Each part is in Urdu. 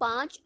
5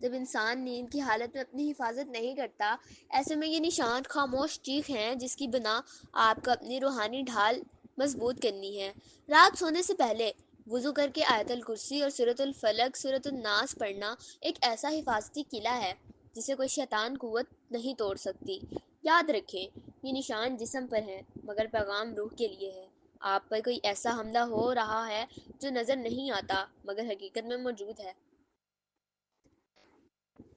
جب انسان نیند کی حالت میں اپنی حفاظت نہیں کرتا، ایسے میں یہ نشان خاموش چیخ ہیں جس کی بنا آپ کو اپنی روحانی ڈھال مضبوط کرنی ہے۔ رات سونے سے پہلے وضو کر کے آیت الکرسی اور سورۃ الفلق، سورۃ الناس پڑھنا ایک ایسا حفاظتی قلعہ ہے جسے کوئی شیطان قوت نہیں توڑ سکتی۔ یاد رکھیں، یہ نشان جسم پر ہے مگر پیغام روح کے لیے ہے۔ آپ پر کوئی ایسا حملہ ہو رہا ہے جو نظر نہیں آتا مگر حقیقت میں موجود ہے۔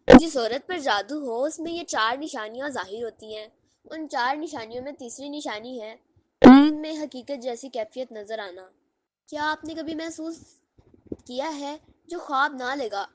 جس عورت پر جادو ہو اس میں یہ 4 نشانیاں ظاہر ہوتی ہیں۔ ان 4 نشانیوں میں تیسری نشانی ہے نیند میں حقیقت جیسی کیفیت نظر آنا۔ کیا آپ نے کبھی محسوس کیا ہے جو خواب نہ لگا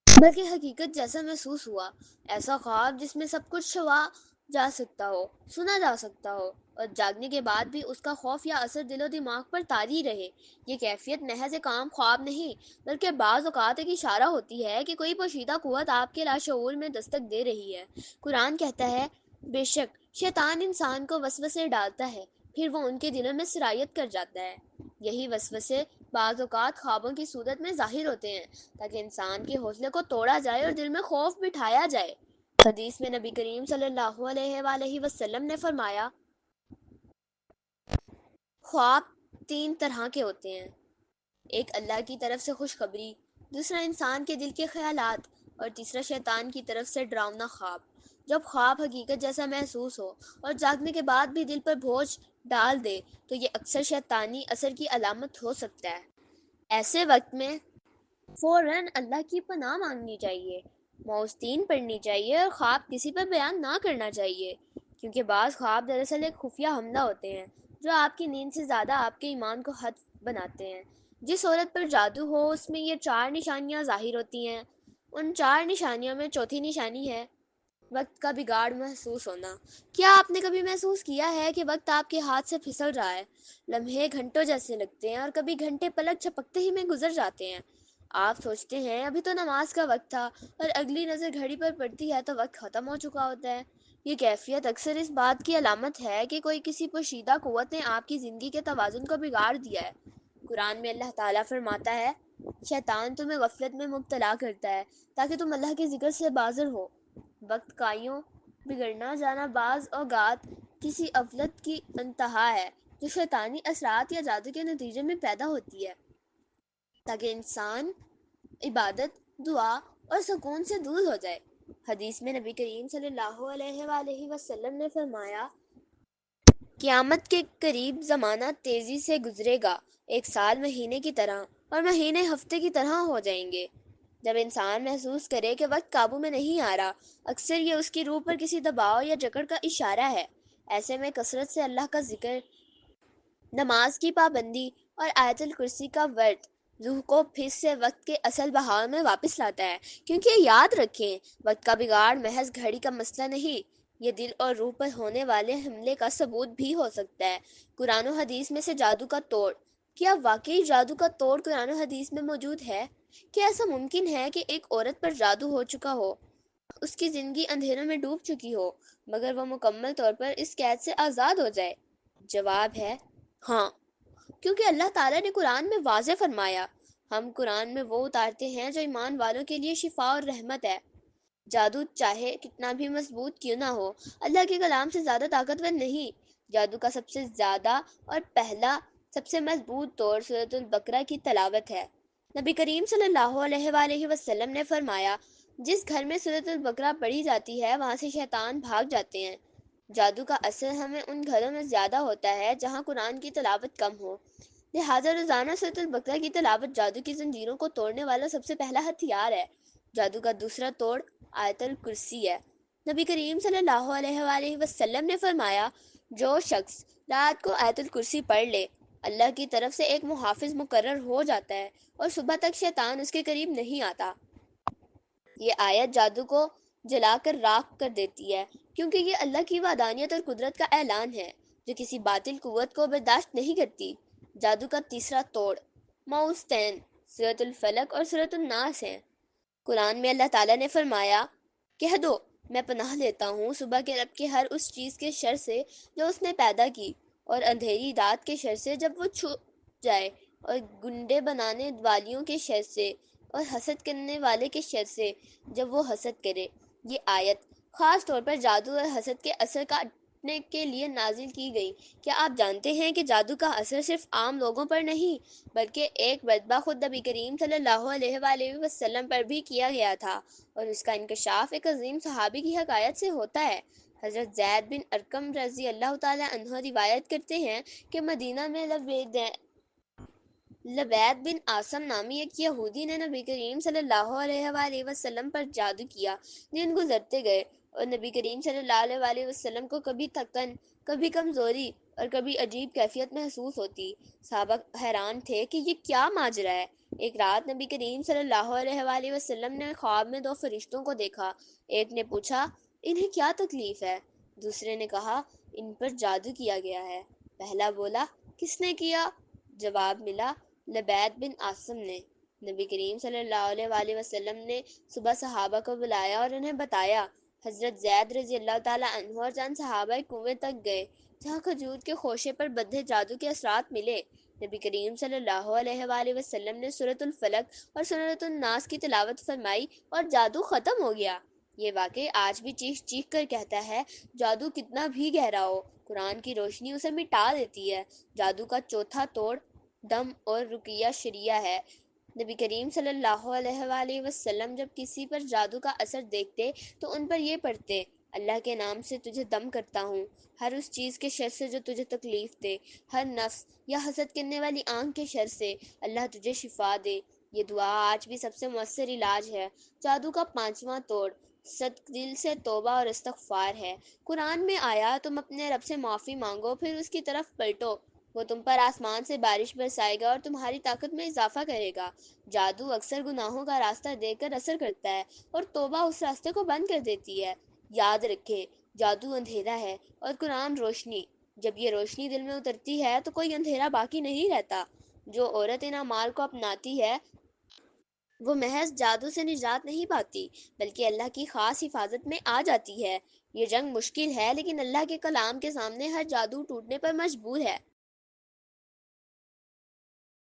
بلکہ حقیقت جیسا محسوس ہوا؟ ایسا خواب جس میں سب کچھ چھوا جا سکتا ہو، سنا جا سکتا ہو اور جاگنے کے بعد بھی اس کا خوف یا اثر دل و دماغ پر طاری رہے۔ یہ کیفیت محض ایک عام خواب نہیں بلکہ بعض اوقات ایک اشارہ ہوتی ہے کہ کوئی پوشیدہ قوت آپ کے لاشعور میں دستک دے رہی ہے۔ قرآن کہتا ہے، بے شک شیطان انسان کو وسوسے ڈالتا ہے پھر وہ ان کے دلوں میں سرایت کر جاتا ہے۔ یہی وسوسے بعض اوقات خوابوں کی صورت میں ظاہر ہوتے ہیں تاکہ انسان کے حوصلے کو توڑا جائے اور دل میں خوف بٹھایا جائے۔ حدیث میں نبی کریم صلی اللہ علیہ وآلہ وسلم نے فرمایا، خواب 3 طرح کے ہوتے ہیں، ایک اللہ کی طرف سے خوشخبری، دوسرا انسان کے دل کے خیالات اور تیسرا شیطان کی طرف سے ڈراؤنا خواب۔ جب خواب حقیقت جیسا محسوس ہو اور جاگنے کے بعد بھی دل پر بوجھ ڈال دے تو یہ اکثر شیطانی اثر کی علامت ہو سکتا ہے۔ ایسے وقت میں فوراً اللہ کی پناہ مانگنی چاہیے، معوذتین پڑھنی چاہیے اور خواب کسی پر بیان نہ کرنا چاہیے، کیونکہ بعض خواب دراصل ایک خفیہ حملہ ہوتے ہیں جو آپ کی نیند سے زیادہ آپ کے ایمان کو ہدف بناتے ہیں۔ جس عورت پر جادو ہو اس میں یہ 4 نشانیاں ظاہر ہوتی ہیں۔ ان 4 نشانیوں میں چوتھی نشانی ہے وقت کا بگاڑ محسوس ہونا۔ کیا آپ نے کبھی محسوس کیا ہے کہ وقت آپ کے ہاتھ سے پھسل رہا ہے؟ لمحے گھنٹوں جیسے لگتے ہیں اور کبھی گھنٹے پلک جھپکتے ہی میں گزر جاتے ہیں۔ آپ سوچتے ہیں ابھی تو نماز کا وقت تھا اور اگلی نظر گھڑی پر پڑتی ہے تو وقت ختم ہو چکا ہوتا ہے۔ یہ کیفیت اکثر اس بات کی علامت ہے کہ کوئی کسی پوشیدہ قوت نے آپ کی زندگی کے توازن کو بگاڑ دیا ہے۔ قرآن میں اللہ تعالیٰ فرماتا ہے، شیطان تمہیں غفلت میں مبتلا کرتا ہے تاکہ تم اللہ کے ذکر سے بازر ہو۔ وقت کا یوں بگڑنا جانا بعض اوقات کسی غفلت کی انتہا ہے جو شیطانی اثرات یا جادو کے نتیجے میں پیدا ہوتی ہے تاکہ انسان عبادت، دعا اور سکون سے دور ہو جائے۔ حدیث میں نبی کریم صلی اللہ علیہ وآلہ وسلم نے فرمایا، قیامت کے قریب زمانہ تیزی سے گزرے گا، ایک سال مہینے کی طرح اور مہینے ہفتے کی طرح ہو جائیں گے۔ جب انسان محسوس کرے کہ وقت قابو میں نہیں آ رہا، اکثر یہ اس کی روح پر کسی دباؤ یا جکڑ کا اشارہ ہے۔ ایسے میں کثرت سے اللہ کا ذکر، نماز کی پابندی اور آیت الکرسی کا ورد روح کو پھر سے وقت کے اصل بہاؤ میں واپس لاتا ہے۔ کیونکہ یاد رکھیں، وقت کا بگاڑ محض گھڑی کا مسئلہ نہیں، یہ دل اور روح پر ہونے والے حملے کا ثبوت بھی ہو سکتا ہے۔ قرآن و حدیث میں سے جادو کا توڑ۔ کیا واقعی جادو کا توڑ قرآن و حدیث میں موجود ہے؟ کیا ایسا ممکن ہے کہ ایک عورت پر جادو ہو چکا ہو، اس کی زندگی اندھیروں میں ڈوب چکی ہو مگر وہ مکمل طور پر اس قید سے آزاد ہو جائے؟ جواب ہے ہاں، کیونکہ اللہ تعالیٰ نے قرآن میں واضح فرمایا، ہم قرآن میں وہ اتارتے ہیں جو ایمان والوں کے لیے شفا اور رحمت ہے۔ جادو چاہے کتنا بھی مضبوط کیوں نہ ہو، اللہ کے کلام سے زیادہ طاقتور نہیں۔ جادو کا سب سے زیادہ اور پہلا سب سے مضبوط طور سورۃ البقرہ کی تلاوت ہے۔ نبی کریم صلی اللہ علیہ وآلہ وسلم نے فرمایا، جس گھر میں سورۃ البقرہ پڑھی جاتی ہے وہاں سے شیطان بھاگ جاتے ہیں۔ جادو کا اثر ہمیں ان گھروں میں زیادہ ہوتا ہے جہاں قرآن کی تلاوت کم ہو، لہٰذا روزانہ سورۃ البقرہ کی تلاوت جادو کی زنجیروں کو توڑنے والا سب سے پہلا ہتھیار ہے۔ جادو کا دوسرا توڑ آیت الکرسی ہے۔ نبی کریم صلی اللہ علیہ وآلہ وسلم نے فرمایا، جو شخص رات کو آیت الکرسی پڑھ لے، اللہ کی طرف سے ایک محافظ مقرر ہو جاتا ہے اور صبح تک شیطان اس کے قریب نہیں آتا۔ یہ آیت جادو کو جلا کر راکھ کر دیتی ہے، کیونکہ یہ اللہ کی وحدانیت اور قدرت کا اعلان ہے جو کسی باطل قوت کو برداشت نہیں کرتی۔ جادو کا تیسرا توڑ معوذتین، سورۃ الفلق اور سورۃ الناس ہے۔ قرآن میں اللہ تعالیٰ نے فرمایا، کہہ دو میں پناہ لیتا ہوں صبح کے رب کے ہر اس چیز کے شر سے جو اس نے پیدا کی، اور اندھیری رات کے شر سے جب وہ چھپ جائے، اور گنڈے بنانے والیوں کے شر سے، اور حسد کرنے والے کے شر سے جب وہ حسد کرے۔ یہ آیت خاص طور پر جادو اور حسد کے اثر کاٹنے کے لیے نازل کی گئی۔ کیا آپ جانتے ہیں کہ جادو کا اثر صرف عام لوگوں پر نہیں بلکہ ایک مرتبہ خود نبی کریم صلی اللہ علیہ وآلہ وسلم پر بھی کیا گیا تھا، اور اس کا انکشاف ایک عظیم صحابی کی حکایت سے ہوتا ہے۔ حضرت زید بن ارقم رضی اللہ تعالی عنہ روایت کرتے ہیں کہ مدینہ میں لبید بن عاصم نامی ایک یہودی نے نبی کریم صلی اللہ علیہ وآلہ وسلم پر جادو کیا۔ دن گزرتے گئے اور نبی کریم صلی اللہ علیہ وآلہ وسلم کو کبھی تھکن، کبھی کمزوری اور کبھی عجیب کیفیت محسوس ہوتی۔ صحابہ حیران تھے کہ یہ کیا ماجرا ہے۔ ایک رات نبی کریم صلی اللہ علیہ وآلہ وسلم نے خواب میں دو فرشتوں کو دیکھا۔ ایک نے پوچھا، انہیں کیا تکلیف ہے؟ دوسرے نے کہا، ان پر جادو کیا گیا ہے۔ پہلا بولا، کس نے کیا؟ جواب ملا، لبید بن عاصم نے۔ نبی کریم صلی اللہ علیہ وآلہ وسلم نے صبح صحابہ کو بلایا اور انہیں بتایا۔ حضرت زید رضی اللہ تعالیٰ عنہ اور چند صحابہ کنویں تک گئے جہاں کھجور کے خوشے پر بندھے جادو کے اثرات ملے۔ نبی کریم صلی اللہ علیہ وآلہ وسلم نے سورۃ الفلق اور سورۃ الناس کی تلاوت فرمائی اور جادو ختم ہو گیا۔ یہ واقعہ آج بھی چیخ چیخ کر کہتا ہے، جادو کتنا بھی گہرا ہو، قرآن کی روشنی اسے مٹا دیتی ہے۔ جادو کا چوتھا توڑ دم اور رقیہ شریعہ ہے۔ نبی کریم صلی اللہ علیہ وآلہ وسلم جب کسی پر جادو کا اثر دیکھتے تو ان پر یہ پڑھتے، اللہ کے نام سے تجھے دم کرتا ہوں، ہر اس چیز کے شر سے جو تجھے تکلیف دے، ہر نفس یا حسد کرنے والی آنکھ کے شر سے اللہ تجھے شفا دے۔ یہ دعا آج بھی سب سے مؤثر علاج ہے۔ جادو کا پانچواں توڑ صدق دل سے توبہ اور استغفار ہے۔ قرآن میں آیا، تم اپنے رب سے معافی مانگو پھر اس کی طرف پلٹو، وہ تم پر آسمان سے بارش برسائے گا اور تمہاری طاقت میں اضافہ کرے گا۔ جادو اکثر گناہوں کا راستہ دے کر اثر کرتا ہے اور توبہ اس راستے کو بند کر دیتی ہے۔ یاد رکھیں، جادو اندھیرا ہے اور قرآن روشنی۔ جب یہ روشنی دل میں اترتی ہے تو کوئی اندھیرا باقی نہیں رہتا۔ جو عورت ان اعمال کو اپناتی ہے وہ محض جادو سے نجات نہیں پاتی بلکہ اللہ کی خاص حفاظت میں آ جاتی ہے۔ یہ جنگ مشکل ہے لیکن اللہ کے کلام کے سامنے ہر جادو ٹوٹنے پر مجبور ہے۔